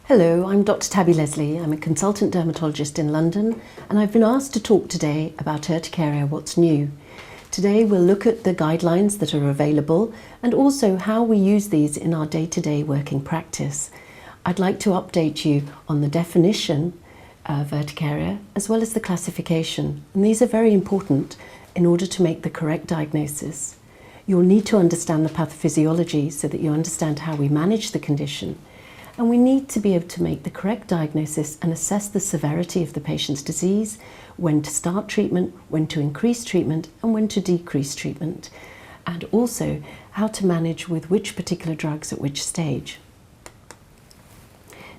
Hello, I'm Dr. Tabby Leslie. I'm a consultant dermatologist in London, and I've been asked to talk today about Urticaria, what's new. Today we'll look at the guidelines that are available and also how we use these in our day-to-day working practice. I'd like to update you on the definition of Urticaria as well as the classification, and these are very important in order to make the correct diagnosis. You'll need to understand the pathophysiology so that you understand how we manage the condition. And we need to be able to make the correct diagnosis and assess the severity of the patient's disease, when to start treatment, when to increase treatment, and when to decrease treatment, and also how to manage with which particular drugs at which stage.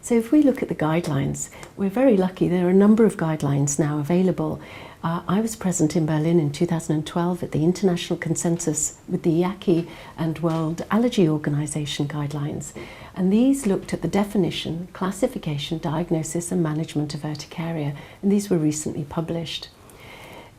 So if we look at the guidelines, we're very lucky. There are a number of guidelines now available. I was present in Berlin in 2012 at the international consensus with the IACI and World Allergy Organization guidelines. And these looked at the definition, classification, diagnosis and management of urticaria, and these were recently published.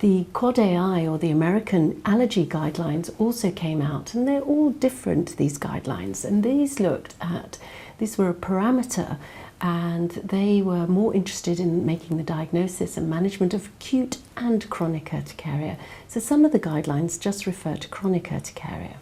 The QuadAI, or the American Allergy Guidelines, also came out, and they're all different, these guidelines, and these were a parameter, and they were more interested in making the diagnosis and management of acute and chronic urticaria. So some of the guidelines just refer to chronic urticaria.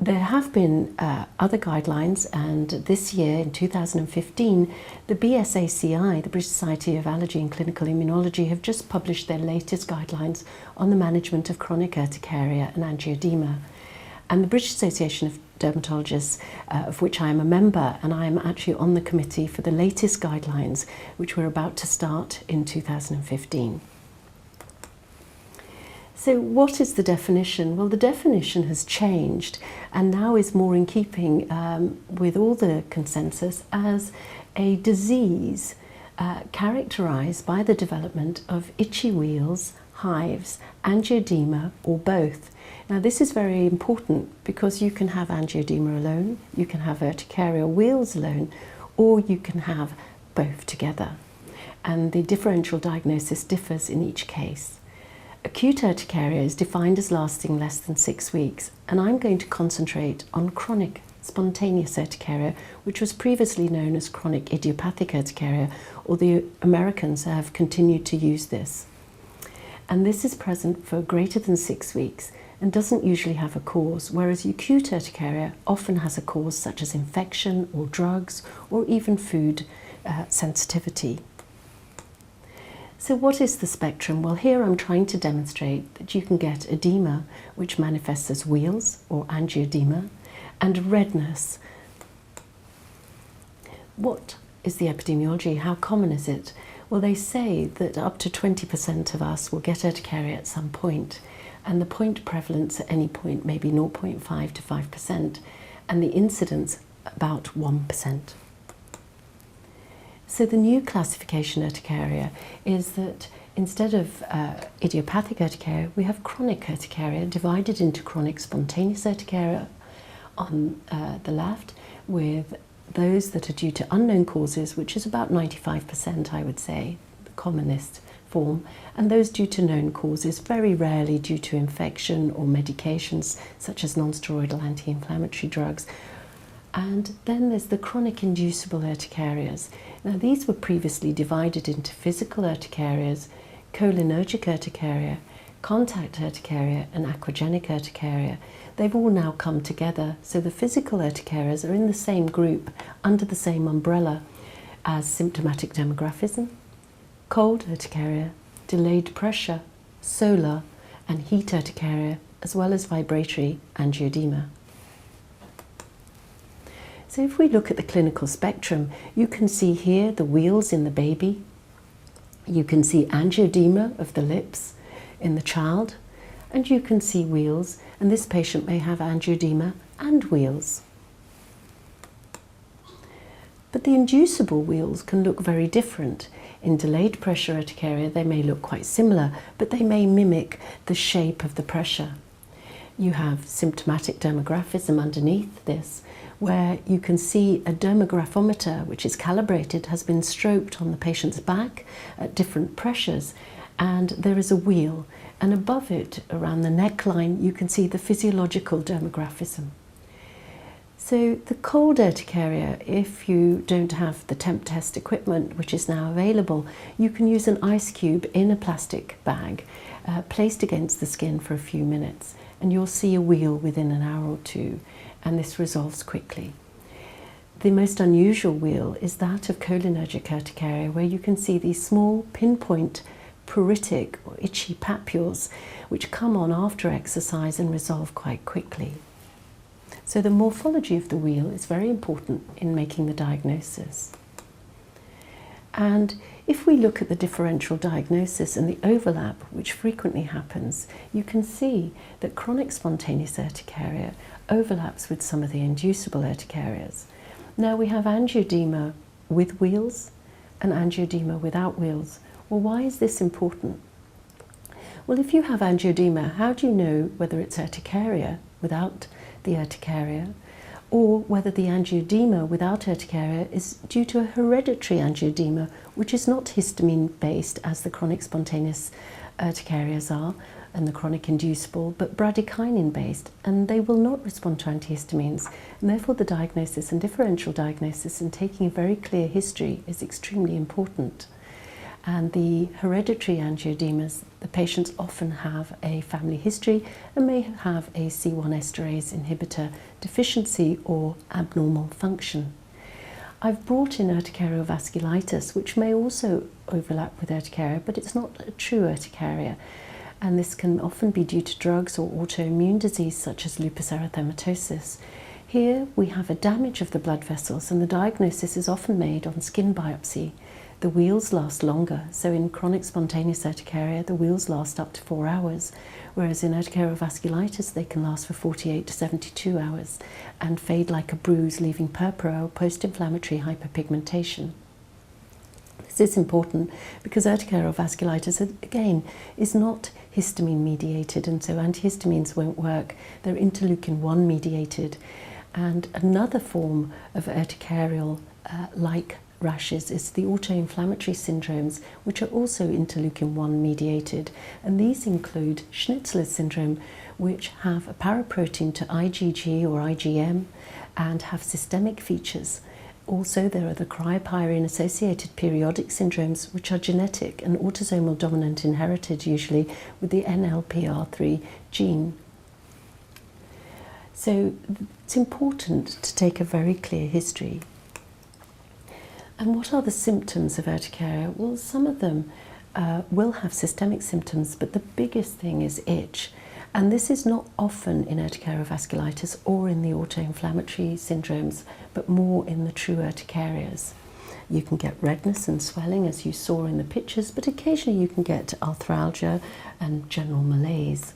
There have been other guidelines, and this year, in 2015, the BSACI, the British Society of Allergy and Clinical Immunology, have just published their latest guidelines on the management of chronic urticaria and angioedema. And the British Association of Dermatologists, of which I am a member, and I am actually on the committee for the latest guidelines, which we're about to start in 2015. So what is the definition? Well, the definition has changed and now is more in keeping with all the consensus as a disease characterized by the development of itchy wheals, hives, angioedema, or both. Now this is very important because you can have angioedema alone, you can have urticaria wheals alone, or you can have both together. And the differential diagnosis differs in each case. Acute urticaria is defined as lasting less than 6 weeks, and I'm going to concentrate on chronic spontaneous urticaria, which was previously known as chronic idiopathic urticaria, or the Americans have continued to use this. And this is present for greater than 6 weeks and doesn't usually have a cause, whereas acute urticaria often has a cause such as infection or drugs or even food sensitivity. So what is the spectrum? Well, here I'm trying to demonstrate that you can get edema, which manifests as wheals or angioedema, and redness. What is the epidemiology? How common is it? Well, they say that up to 20% of us will get urticaria at some point, and the point prevalence at any point may be 0.5 to 5%, and the incidence about 1%. So the new classification urticaria is that instead of idiopathic urticaria, we have chronic urticaria divided into chronic spontaneous urticaria on the left, with those that are due to unknown causes, which is about 95%, I would say, the commonest form, and those due to known causes, very rarely due to infection or medications such as non-steroidal anti-inflammatory drugs. And then there's the chronic inducible urticarias. Now these were previously divided into physical urticarias, cholinergic urticaria, contact urticaria and aquagenic urticaria. They've all now come together, so the physical urticarias are in the same group under the same umbrella as symptomatic dermographism, cold urticaria, delayed pressure, solar and heat urticaria, as well as vibratory angioedema. So if we look at the clinical spectrum, you can see here the wheals in the baby, you can see angioedema of the lips in the child, and you can see wheals, and this patient may have angioedema and wheals. But the inducible wheals can look very different. In delayed pressure urticaria, they may look quite similar, but they may mimic the shape of the pressure. You have symptomatic dermographism underneath this, where you can see a dermographometer, which is calibrated, has been stroked on the patient's back at different pressures, and there is a wheal, and above it, around the neckline, you can see the physiological dermographism. So the cold urticaria, if you don't have the temp test equipment, which is now available, you can use an ice cube in a plastic bag placed against the skin for a few minutes, and you'll see a wheal within an hour or two, and this resolves quickly. The most unusual wheal is that of cholinergic urticaria, where you can see these small pinpoint pruritic or itchy papules which come on after exercise and resolve quite quickly. So the morphology of the wheal is very important in making the diagnosis. And if we look at the differential diagnosis and the overlap, which frequently happens, you can see that chronic spontaneous urticaria overlaps with some of the inducible urticarias. Now we have angioedema with wheals and angioedema without wheals. Well, why is this important? Well, if you have angioedema, how do you know whether it's urticaria without the urticaria, or whether the angioedema without urticaria is due to a hereditary angioedema, which is not histamine-based as the chronic spontaneous urticarias are, and the chronic inducible, but bradykinin-based, and they will not respond to antihistamines, and therefore the diagnosis and differential diagnosis and taking a very clear history is extremely important. And the hereditary angioedemas, the patients often have a family history and may have a C1 esterase inhibitor deficiency or abnormal function. I've brought in urticarial vasculitis, which may also overlap with urticaria, but it's not a true urticaria. And this can often be due to drugs or autoimmune disease such as lupus erythematosus. Here we have a damage of the blood vessels, and the diagnosis is often made on skin biopsy. The wheals last longer, so in chronic spontaneous urticaria the wheals last up to 4 hours, whereas in urticarial vasculitis they can last for 48 to 72 hours and fade like a bruise, leaving purpura or post-inflammatory hyperpigmentation. This is important because urticarial vasculitis, again, is not histamine mediated, and so antihistamines won't work. They're interleukin-1 mediated. And another form of urticarial like rashes is the autoinflammatory syndromes, which are also interleukin-1 mediated, and these include Schnitzler's syndrome, which have a paraprotein to IgG or IgM and have systemic features. Also, there are the cryopyrin-associated periodic syndromes, which are genetic and autosomal dominant, inherited usually with the NLPR3 gene. So it's important to take a very clear history. And what are the symptoms of urticaria? Well, some of them will have systemic symptoms, but the biggest thing is itch. And this is not often in urticarial vasculitis or in the autoinflammatory syndromes, but more in the true urticarias. You can get redness and swelling, as you saw in the pictures, but occasionally you can get arthralgia and general malaise.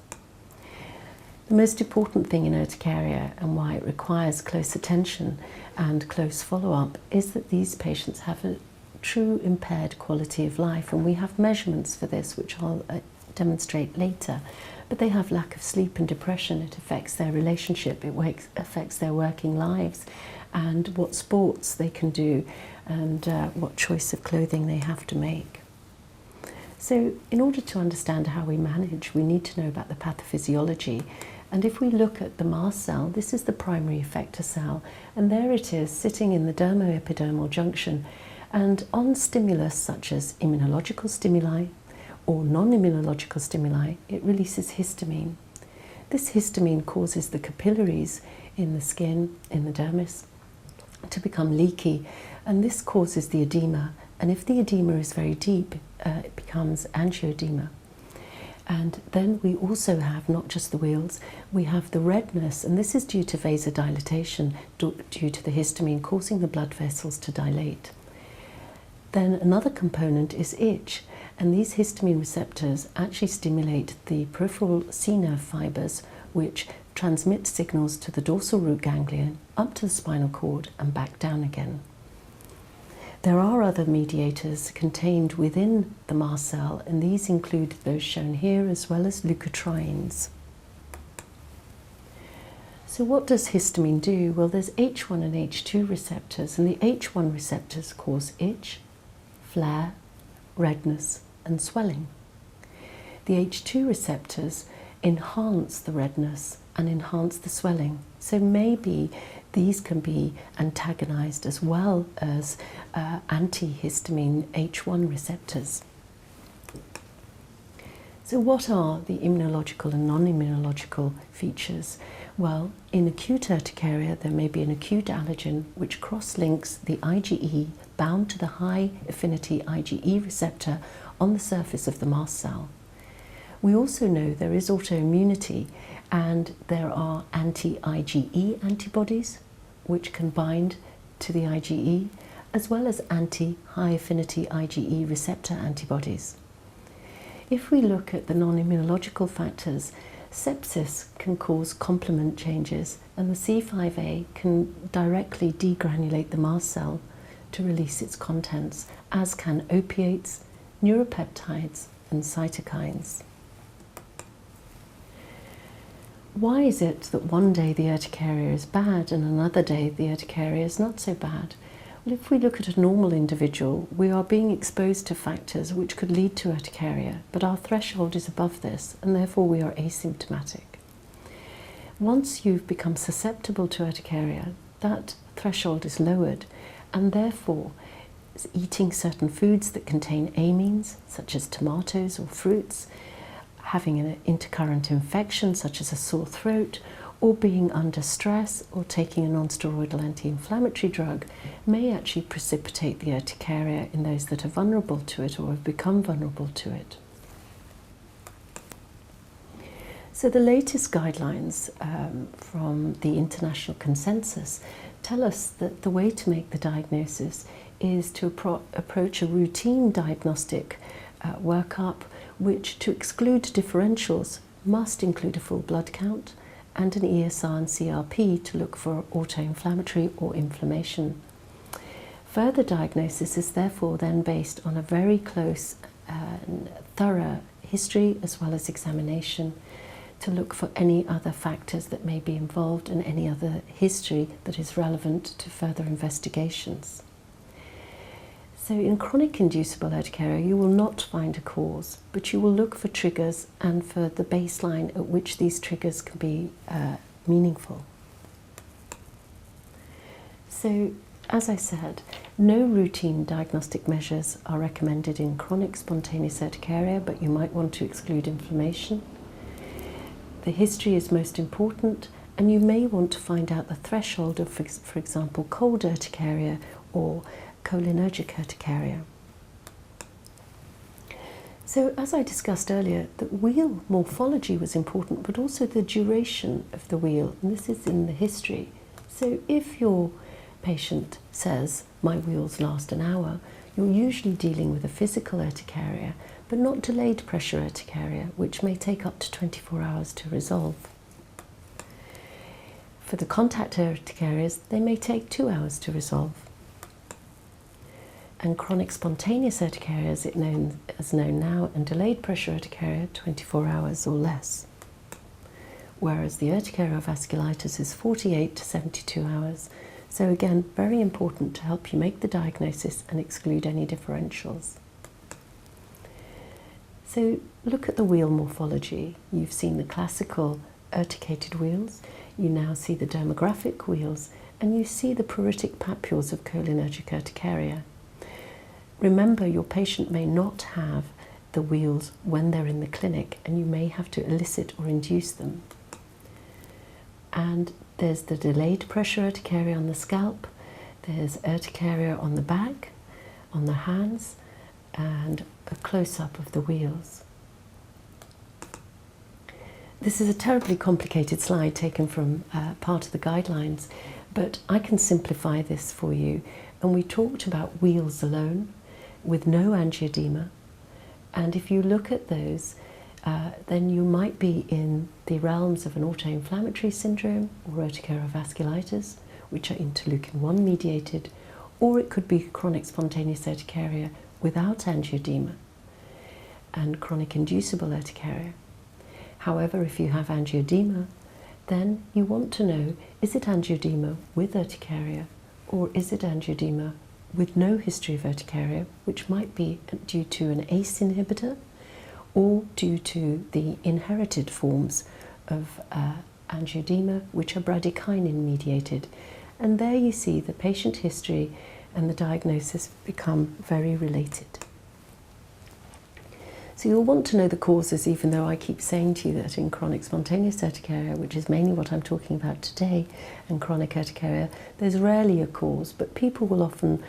The most important thing in urticaria, and why it requires close attention and close follow-up, is that these patients have a true impaired quality of life, and we have measurements for this which I'll demonstrate later. But they have lack of sleep and depression. It affects their relationship, it affects their working lives and what sports they can do and what choice of clothing they have to make. So in order to understand how we manage, we need to know about the pathophysiology. And if we look at the mast cell, this is the primary effector cell, and there it is sitting in the dermoepidermal junction, and on stimulus such as immunological stimuli or non-immunological stimuli, it releases histamine. This histamine causes the capillaries in the skin, in the dermis, to become leaky, and this causes the edema. And if the edema is very deep, it becomes angioedema. And then we also have not just the wheals, we have the redness, and this is due to vasodilatation, due to the histamine causing the blood vessels to dilate. Then another component is itch, and these histamine receptors actually stimulate the peripheral C nerve fibers, which transmit signals to the dorsal root ganglion, up to the spinal cord and back down again. There are other mediators contained within the mast cell, and these include those shown here, as well as leukotrienes. So what does histamine do? Well, there's H1 and H2 receptors, and the H1 receptors cause itch, flare, redness, and swelling. The H2 receptors enhance the redness and enhance the swelling. So maybe these can be antagonized as well as antihistamine H1 receptors. So what are the immunological and non-immunological features? Well, in acute urticaria, there may be an acute allergen which cross-links the IgE bound to the high-affinity IgE receptor on the surface of the mast cell. We also know there is autoimmunity, and there are anti-IgE antibodies which can bind to the IgE, as well as anti-high-affinity IgE receptor antibodies. If we look at the non-immunological factors, sepsis can cause complement changes, and the C5a can directly degranulate the mast cell to release its contents, as can opiates, neuropeptides, and cytokines. Why is it that one day the urticaria is bad and another day the urticaria is not so bad? Well, if we look at a normal individual, we are being exposed to factors which could lead to urticaria, but our threshold is above this, and therefore we are asymptomatic. Once you've become susceptible to urticaria, that threshold is lowered, and therefore eating certain foods that contain amines, such as tomatoes or fruits, having an intercurrent infection, such as a sore throat, or being under stress or taking a non-steroidal anti-inflammatory drug may actually precipitate the urticaria in those that are vulnerable to it or have become vulnerable to it. So the latest guidelines from the international consensus tell us that the way to make the diagnosis is to approach a routine diagnostic workup, which, to exclude differentials, must include a full blood count and an ESR and CRP to look for autoinflammatory or inflammation. Further diagnosis is therefore then based on a very close and thorough history as well as examination to look for any other factors that may be involved and any other history that is relevant to further investigations. So in chronic inducible urticaria, you will not find a cause, but you will look for triggers and for the baseline at which these triggers can be meaningful. So, as I said, no routine diagnostic measures are recommended in chronic spontaneous urticaria, but you might want to exclude inflammation. The history is most important, and you may want to find out the threshold of, for example, cold urticaria or cholinergic urticaria. So, as I discussed earlier, the wheal morphology was important, but also the duration of the wheal, and this is in the history. So if your patient says, my wheals last an hour, you're usually dealing with a physical urticaria, but not delayed pressure urticaria, which may take up to 24 hours to resolve. For the contact urticarias, they may take 2 hours to resolve. And chronic spontaneous urticaria, as known now, and delayed pressure urticaria, 24 hours or less. Whereas the urticaria vasculitis is 48 to 72 hours. So again, very important to help you make the diagnosis and exclude any differentials. So look at the wheal morphology. You've seen the classical urticated wheals, you now see the dermographic wheals, and you see the pruritic papules of cholinergic urticaria. Remember, your patient may not have the wheals when they're in the clinic, and you may have to elicit or induce them. And there's the delayed pressure urticaria on the scalp, there's urticaria on the back, on the hands, and a close-up of the wheals. This is a terribly complicated slide taken from part of the guidelines, but I can simplify this for you. And we talked about wheals alone, with no angioedema, and if you look at those, then you might be in the realms of an autoinflammatory syndrome or urticaria vasculitis, which are interleukin-1 mediated, or it could be chronic spontaneous urticaria without angioedema and chronic inducible urticaria. However, if you have angioedema, then you want to know, is it angioedema with urticaria, or is it angioedema with no history of urticaria, which might be due to an ACE inhibitor or due to the inherited forms of angioedema, which are bradykinin mediated. And there you see the patient history and the diagnosis become very related. So you'll want to know the causes, even though I keep saying to you that in chronic spontaneous urticaria, which is mainly what I'm talking about today, and chronic urticaria, there's rarely a cause, but people will often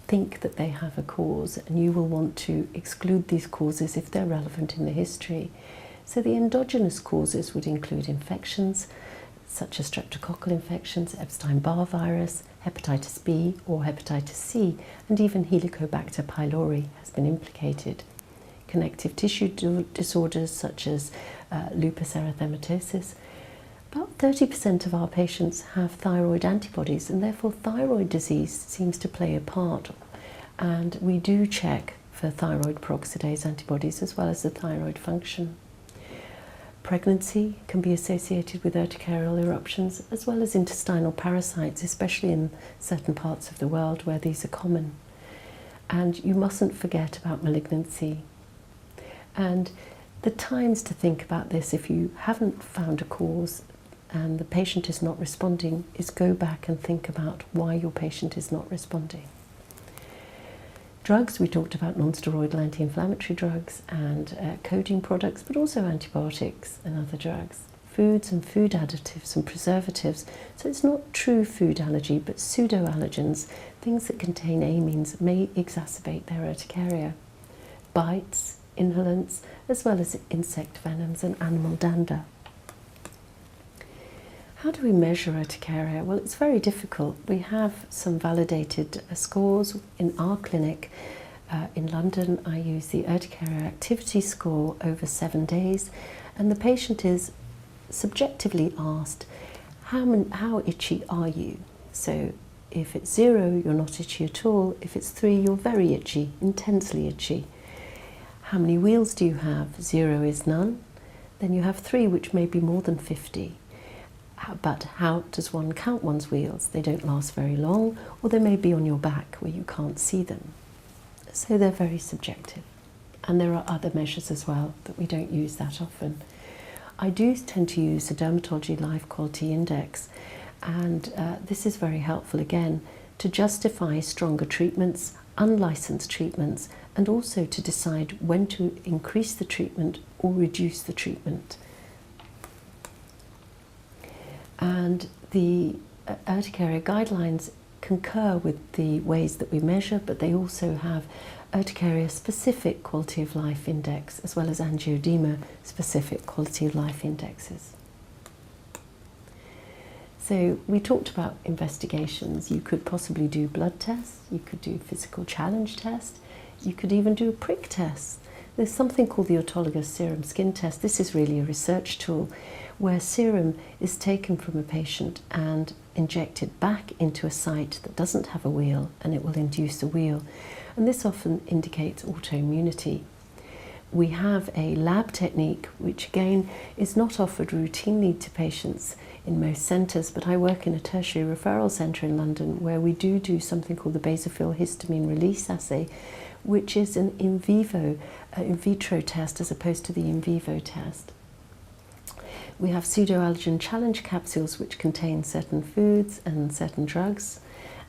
think that they have a cause, and you will want to exclude these causes if they're relevant in the history. So the endogenous causes would include infections, such as streptococcal infections, Epstein-Barr virus, hepatitis B or hepatitis C, and even Helicobacter pylori has been implicated. Connective tissue disorders such as lupus erythematosus. About 30% of our patients have thyroid antibodies, and therefore thyroid disease seems to play a part. And we do check for thyroid peroxidase antibodies as well as the thyroid function. Pregnancy can be associated with urticarial eruptions, as well as intestinal parasites, especially in certain parts of the world where these are common. And you mustn't forget about malignancy. And the times to think about this, if you haven't found a cause and the patient is not responding, is go back and think about why your patient is not responding. Drugs, we talked about non-steroidal anti-inflammatory drugs and coating products, but also antibiotics and other drugs. Foods and food additives and preservatives. So it's not true food allergy, but pseudo-allergens, things that contain amines, may exacerbate their urticaria. Bites, inhalants, as well as insect venoms and animal dander. How do we measure urticaria? Well, it's very difficult. We have some validated scores in our clinic. In London, I use the Urticaria Activity Score over 7 days, and the patient is subjectively asked, how itchy are you? So if it's 0, you're not itchy at all. If it's 3, you're very itchy, intensely itchy. How many wheals do you have? 0 is none. Then you have 3, which may be more than 50. But how does one count one's wheals? They don't last very long, or they may be on your back where you can't see them. So they're very subjective. And there are other measures as well that we don't use that often. I do tend to use the Dermatology Life Quality Index, and this is very helpful again to justify stronger treatments, unlicensed treatments, and also to decide when to increase the treatment or reduce the treatment. And the urticaria guidelines concur with the ways that we measure, but they also have urticaria-specific quality of life index as well as angioedema-specific quality of life indexes. So we talked about investigations. You could possibly do blood tests, you could do physical challenge test, you could even do a prick test. There's something called the autologous serum skin test. This is really a research tool where serum is taken from a patient and injected back into a site that doesn't have a wheal, and it will induce a wheal. And this often indicates autoimmunity. We have a lab technique which again is not offered routinely to patients in most centres, but I work in a tertiary referral centre in London where we do something called the basophil histamine release assay, which is an in vitro test as opposed to the in vivo test. We have pseudoallergen challenge capsules which contain certain foods and certain drugs,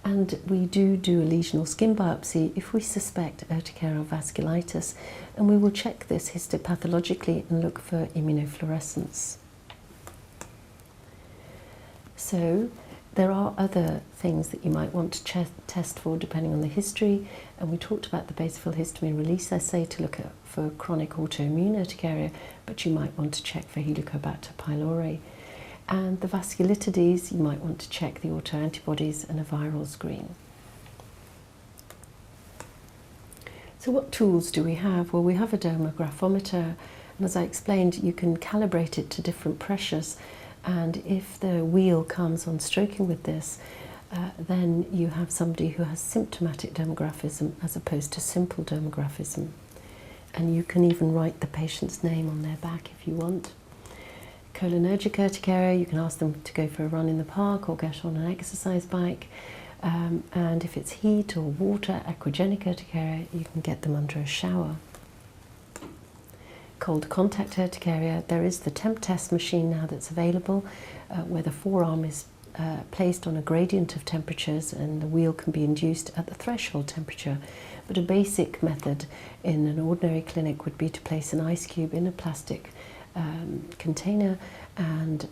and we do a lesional skin biopsy if we suspect urticarial vasculitis, and we will check this histopathologically and look for immunofluorescence. So there are other things that you might want to test for depending on the history, and we talked about the basophil histamine release assay to look at for chronic autoimmune urticaria, but you might want to check for Helicobacter pylori. And the vasculitides, you might want to check the autoantibodies and a viral screen. So what tools do we have? Well, we have a dermographometer, and as I explained, you can calibrate it to different pressures. And if the wheal comes on stroking with this, then you have somebody who has symptomatic dermographism as opposed to simple dermographism. And you can even write the patient's name on their back if you want. Cholinergic urticaria, you can ask them to go for a run in the park or get on an exercise bike. And if it's heat or water, aquagenic urticaria, you can get them under a shower. Cold contact urticaria, there is the temp test machine now that's available where the forearm is placed on a gradient of temperatures, and the wheel can be induced at the threshold temperature. But a basic method in an ordinary clinic would be to place an ice cube in a plastic container and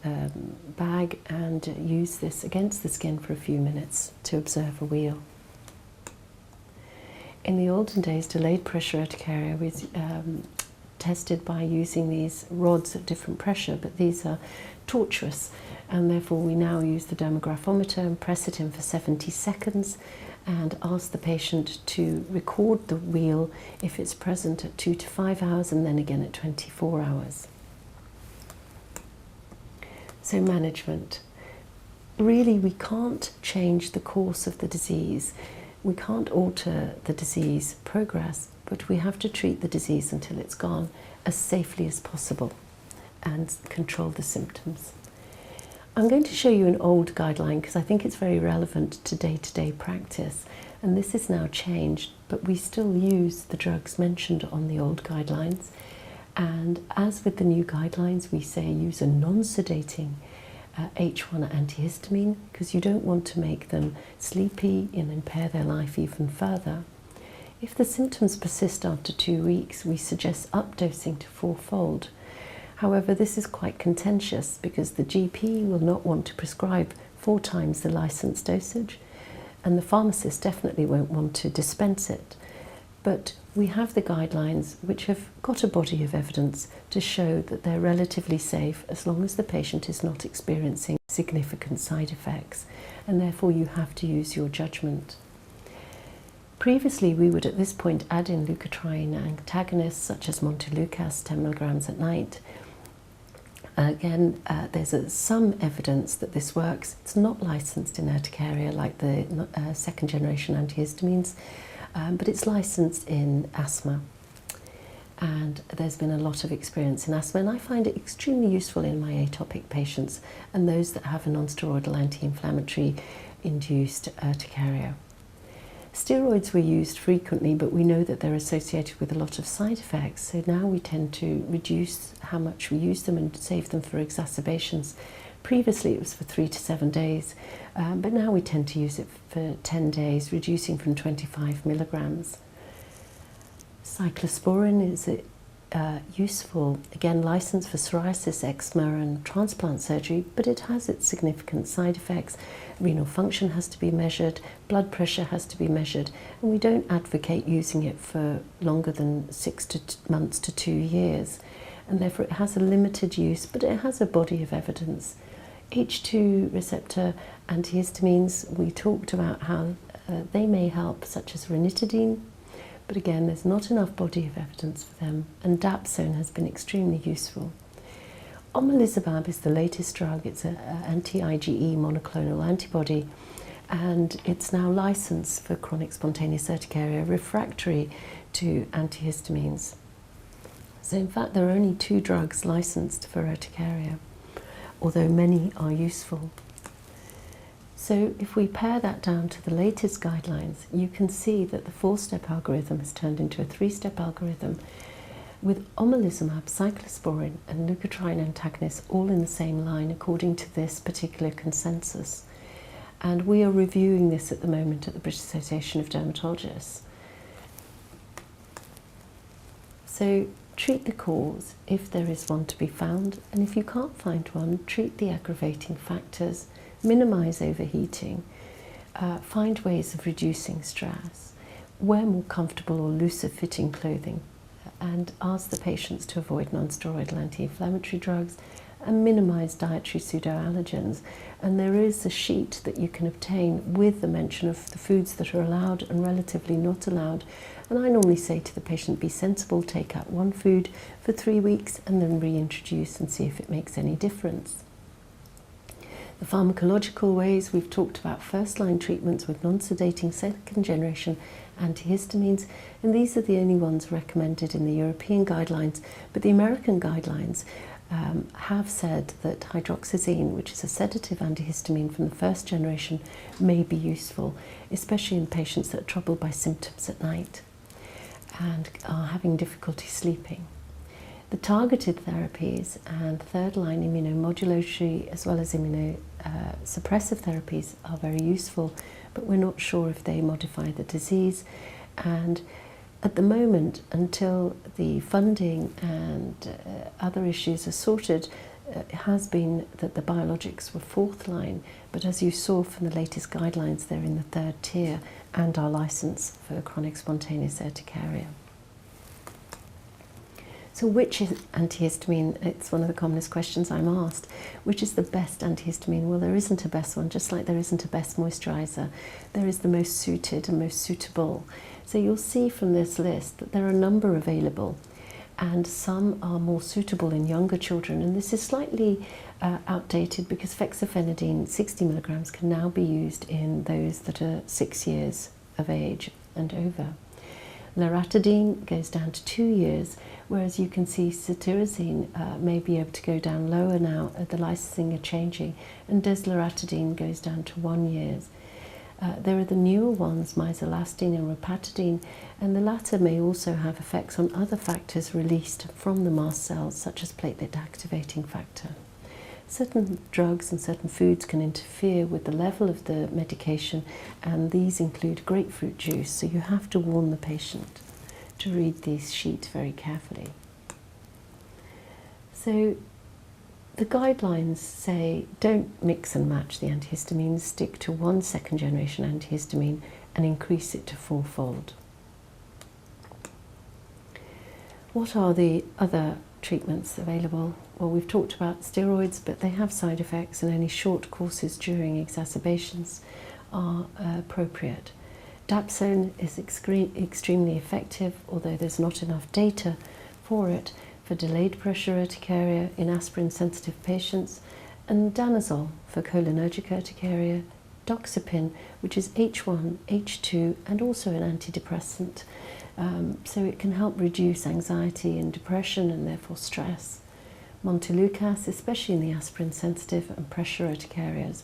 bag, and use this against the skin for a few minutes to observe a wheel. In the olden days, delayed pressure urticaria was tested by using these rods at different pressure, but these are tortuous, and therefore we now use the dermographometer and press it in for 70 seconds and ask the patient to record the wheel if it's present at 2 to 5 hours, and then again at 24 hours. So management. Really, we can't change the course of the disease. We can't alter the disease progress, but we have to treat the disease until it's gone as safely as possible and control the symptoms. I'm going to show you an old guideline because I think it's very relevant to day-to-day practice, and this is now changed, but we still use the drugs mentioned on the old guidelines. And as with the new guidelines, we say use a non-sedating H1 antihistamine, because you don't want to make them sleepy and impair their life even further. If the symptoms persist after 2 weeks, we suggest updosing to 4-fold. However, this is quite contentious because the GP will not want to prescribe 4 times the licensed dosage, and the pharmacist definitely won't want to dispense it. But we have the guidelines which have got a body of evidence to show that they're relatively safe as long as the patient is not experiencing significant side effects, and therefore you have to use your judgment. Previously, we would at this point add in leukotriene antagonists such as Montelukast 10 milligrams at night. Again, there's some evidence that this works. It's not licensed in urticaria like the second generation antihistamines, but it's licensed in asthma, and there's been a lot of experience in asthma, and I find it extremely useful in my atopic patients and those that have a non-steroidal anti-inflammatory induced urticaria. Steroids were used frequently, but we know that they're associated with a lot of side effects, so now we tend to reduce how much we use them and save them for exacerbations. Previously it was for 3 to 7 days, but now we tend to use it for 10 days, reducing from 25 milligrams. Cyclosporin is useful, again licensed for psoriasis, eczema and transplant surgery, but it has its significant side effects. Renal function has to be measured, blood pressure has to be measured, and we don't advocate using it for longer than 6 months to 2 years, and therefore it has a limited use, but it has a body of evidence. H2 receptor antihistamines, we talked about how they may help, such as ranitidine, but again there's not enough body of evidence for them, and dapsone has been extremely useful. Omalizumab is the latest drug. It's an anti-IgE monoclonal antibody, and it's now licensed for chronic spontaneous urticaria refractory to antihistamines. So in fact there are only 2 drugs licensed for urticaria, although many are useful. So if we pare that down to the latest guidelines, you can see that the 4-step algorithm has turned into a 3-step algorithm with omalizumab, cyclosporin and leukotriene antagonists all in the same line according to this particular consensus. And we are reviewing this at the moment at the British Association of Dermatologists. So treat the cause if there is one to be found, and if you can't find one, treat the aggravating factors, minimise overheating, find ways of reducing stress, wear more comfortable or looser fitting clothing, and ask the patients to avoid non-steroidal anti-inflammatory drugs and minimise dietary pseudoallergens. And there is a sheet that you can obtain with the mention of the foods that are allowed and relatively not allowed. And I normally say to the patient, be sensible, take out one food for 3 weeks and then reintroduce and see if it makes any difference. The pharmacological ways, we've talked about first-line treatments with non-sedating second-generation antihistamines, and these are the only ones recommended in the European guidelines, but the American guidelines have said that hydroxyzine, which is a sedative antihistamine from the first generation, may be useful, especially in patients that are troubled by symptoms at night and are having difficulty sleeping. The targeted therapies and third-line immunomodulatory as well as suppressive therapies are very useful, but we're not sure if they modify the disease. And at the moment, until the funding and other issues are sorted, it has been that the biologics were fourth line, but as you saw from the latest guidelines, they're in the third tier and are licensed for chronic spontaneous urticaria. So which is antihistamine? It's one of the commonest questions I'm asked. Which is the best antihistamine? Well, there isn't a best one, just like there isn't a best moisturiser. There is the most suited and most suitable. So you'll see from this list that there are a number available, and some are more suitable in younger children. And this is slightly outdated because fexofenadine 60 milligrams can now be used in those that are 6 years of age and over. Loratadine goes down to 2 years, whereas you can see cetirizine may be able to go down lower now. The licensing are changing, and desloratadine goes down to 1 year. There are the newer ones, misolastine and ropatadine, and the latter may also have effects on other factors released from the mast cells, such as platelet activating factor. Certain drugs and certain foods can interfere with the level of the medication, and these include grapefruit juice, so you have to warn the patient to read these sheets very carefully. So the guidelines say don't mix and match the antihistamines, stick to one second-generation antihistamine and increase it to fourfold. What are the other treatments available? Well, we've talked about steroids, but they have side effects, and only short courses during exacerbations are appropriate. Dapsone is extremely effective, although there's not enough data for it, for delayed pressure urticaria in aspirin-sensitive patients, and danazol for cholinergic urticaria, doxepin, which is H1, H2, and also an antidepressant, so it can help reduce anxiety and depression and therefore stress. Montelukast, especially in the aspirin-sensitive and pressure urticarias.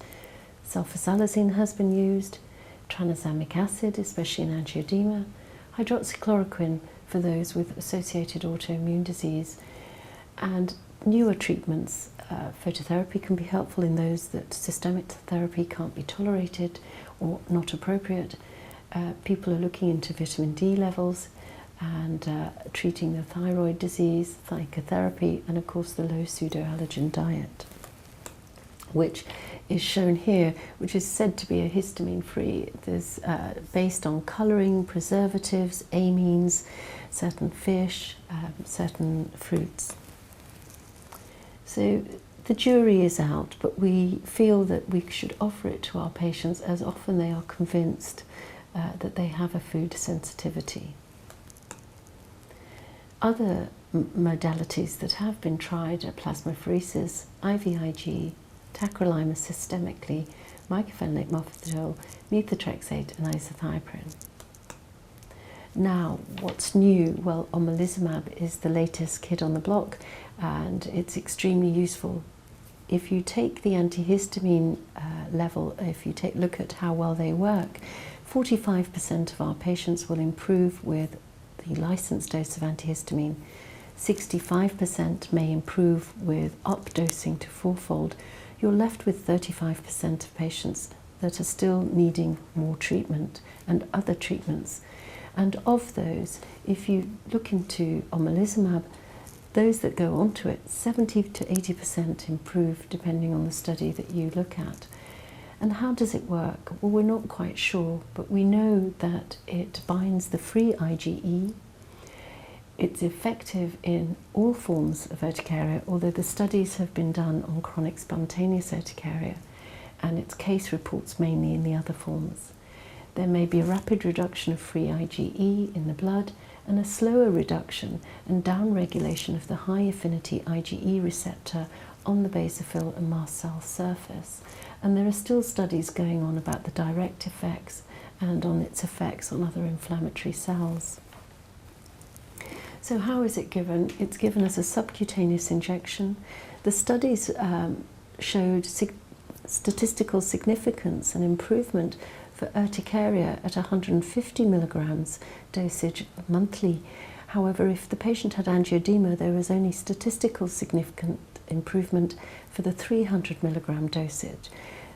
Sulfasalazine has been used, tranexamic acid, especially in angioedema, hydroxychloroquine for those with associated autoimmune disease, and newer treatments. Phototherapy can be helpful in those that systemic therapy can't be tolerated or not appropriate. People are looking into vitamin D levels and treating the thyroid disease, psychotherapy, and of course the low pseudoallergen diet, which is shown here, which is said to be a histamine-free. There's based on colouring, preservatives, amines, certain fish, certain fruits. So the jury is out, but we feel that we should offer it to our patients as often they are convinced that they have a food sensitivity. Other modalities that have been tried are plasmapheresis, IVIG, tacrolimus systemically, mycophenolate mofetil, methotrexate, and azathioprine. Now, what's new? Well, Omalizumab is the latest kid on the block, and it's extremely useful. If you take the antihistamine level, if you look at how well they work, 45% of our patients will improve with the licensed dose of antihistamine. 65% may improve with up-dosing to fourfold. You're left with 35% of patients that are still needing more treatment and other treatments. And of those, if you look into Omalizumab, those that go onto it, 70 to 80% improve depending on the study that you look at. And how does it work? Well, we're not quite sure, but we know that it binds the free IgE. It's effective in all forms of urticaria, although the studies have been done on chronic spontaneous urticaria, and its case reports mainly in the other forms. There may be a rapid reduction of free IgE in the blood and a slower reduction and downregulation of the high affinity IgE receptor on the basophil and mast cell surface. And there are still studies going on about the direct effects and on its effects on other inflammatory cells. So how is it given? It's given as a subcutaneous injection. The studies showed statistical significance and improvement for urticaria at 150 milligrams dosage monthly. However, if the patient had angioedema, there was only statistical significant improvement for the 300 milligram dosage.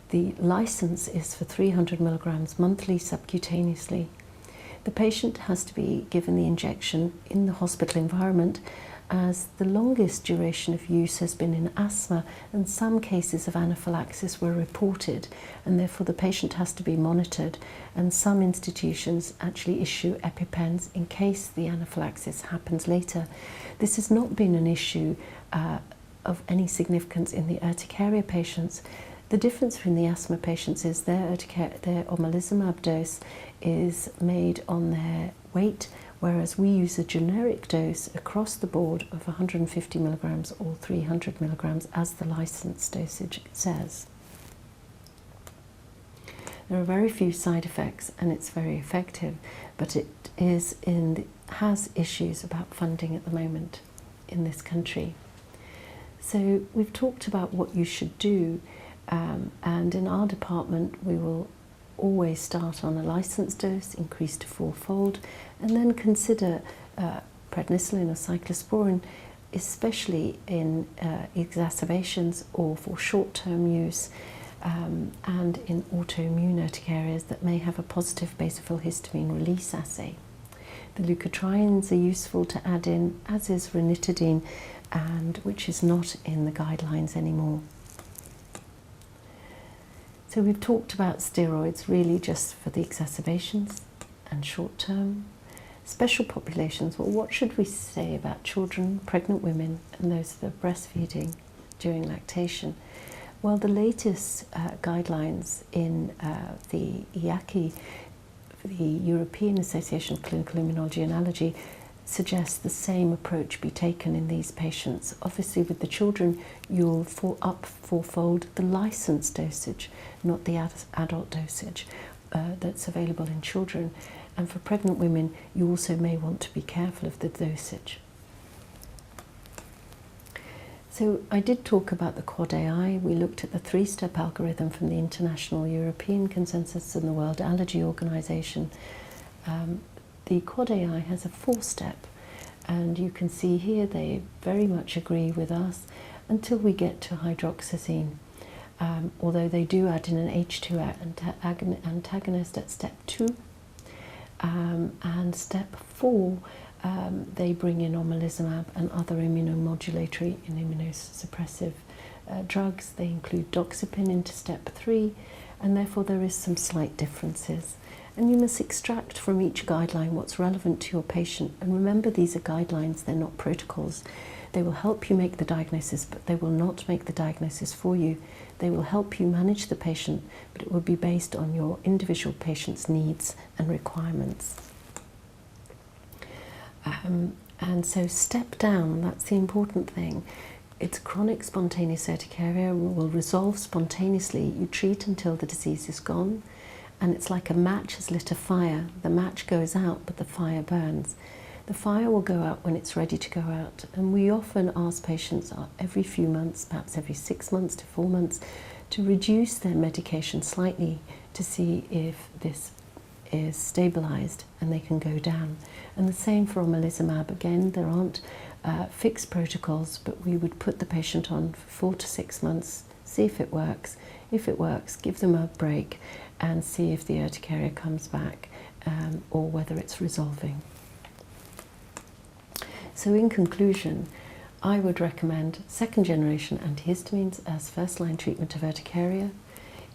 The license is for 300 milligrams monthly subcutaneously. The patient has to be given the injection in the hospital environment, as the longest duration of use has been in asthma, and some cases of anaphylaxis were reported, and therefore the patient has to be monitored, and some institutions actually issue EpiPens in case the anaphylaxis happens later. This has not been an issue of any significance in the urticaria patients. The difference between the asthma patients is their Omalizumab dose is made on their weight, whereas we use a generic dose across the board of 150 milligrams or 300 milligrams as the licensed dosage says. There are very few side effects and it's very effective, but it has issues about funding at the moment in this country. So we've talked about what you should do, and in our department we will always start on a licensed dose, increase to fourfold, and then consider prednisolone or cyclosporin, especially in exacerbations or for short-term use, and in autoimmune urticarias that may have a positive basophil histamine release assay. The leukotrienes are useful to add in, as is ranitidine, and which is not in the guidelines anymore. So we've talked about steroids really just for the exacerbations and short term. Special populations, well, what should we say about children, pregnant women, and those that are breastfeeding during lactation? Well, the latest guidelines in the EACI, the European Association of Clinical Immunology and Allergy, suggest the same approach be taken in these patients. Obviously with the children you'll up fourfold the licensed dosage, not the adult dosage that's available in children. And for pregnant women you also may want to be careful of the dosage. So I did talk about the Quad AI. We looked at the three-step algorithm from the International European Consensus and the World Allergy Organization. The Quad AI has a four-step, and you can see here they very much agree with us until we get to hydroxyzine, although they do add in an H2 antagonist at step 2, and step 4 they bring in Omalizumab and other immunomodulatory and immunosuppressive drugs. They include doxepin into step 3, and therefore there is some slight differences. And you must extract from each guideline what's relevant to your patient. And remember, these are guidelines, they're not protocols. They will help you make the diagnosis, but they will not make the diagnosis for you. They will help you manage the patient, but it will be based on your individual patient's needs and requirements. And so step down, that's the important thing. It's chronic spontaneous urticaria, will resolve spontaneously. You treat until the disease is gone. And it's like a match has lit a fire. The match goes out, but the fire burns. The fire will go out when it's ready to go out. And we often ask patients every few months, perhaps every 6 months to 4 months, to reduce their medication slightly to see if this is stabilized and they can go down. And the same for Omalizumab. Again, there aren't fixed protocols, but we would put the patient on for 4 to 6 months, see if it works. If it works, give them a break and see if the urticaria comes back or whether it's resolving. So in conclusion, I would recommend second generation antihistamines as first line treatment of urticaria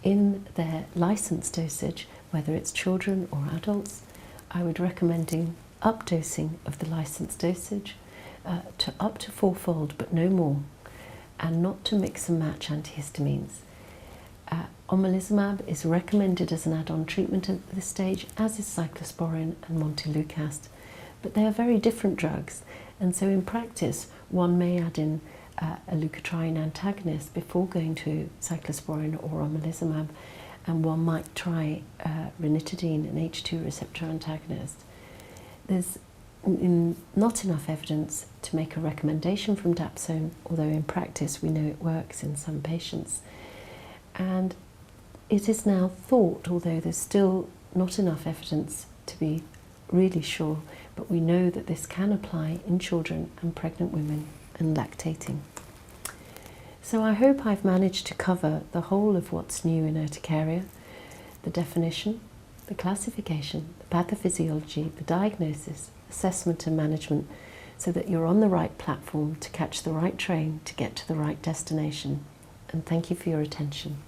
in their licensed dosage, whether it's children or adults. I would recommend updosing of the licensed dosage to up to fourfold, but no more, and not to mix and match antihistamines. Omalizumab is recommended as an add-on treatment at this stage, as is cyclosporin and montelukast, but they are very different drugs, and so in practice one may add in a leukotriene antagonist before going to cyclosporin or Omalizumab, and one might try ranitidine, an H2 receptor antagonist. There's not enough evidence to make a recommendation from dapsone, although in practice we know it works in some patients. And it is now thought, although there's still not enough evidence to be really sure, but we know that this can apply in children and pregnant women and lactating. So I hope I've managed to cover the whole of what's new in urticaria, the definition, the classification, the pathophysiology, the diagnosis, assessment and management, so that you're on the right platform to catch the right train to get to the right destination. And thank you for your attention.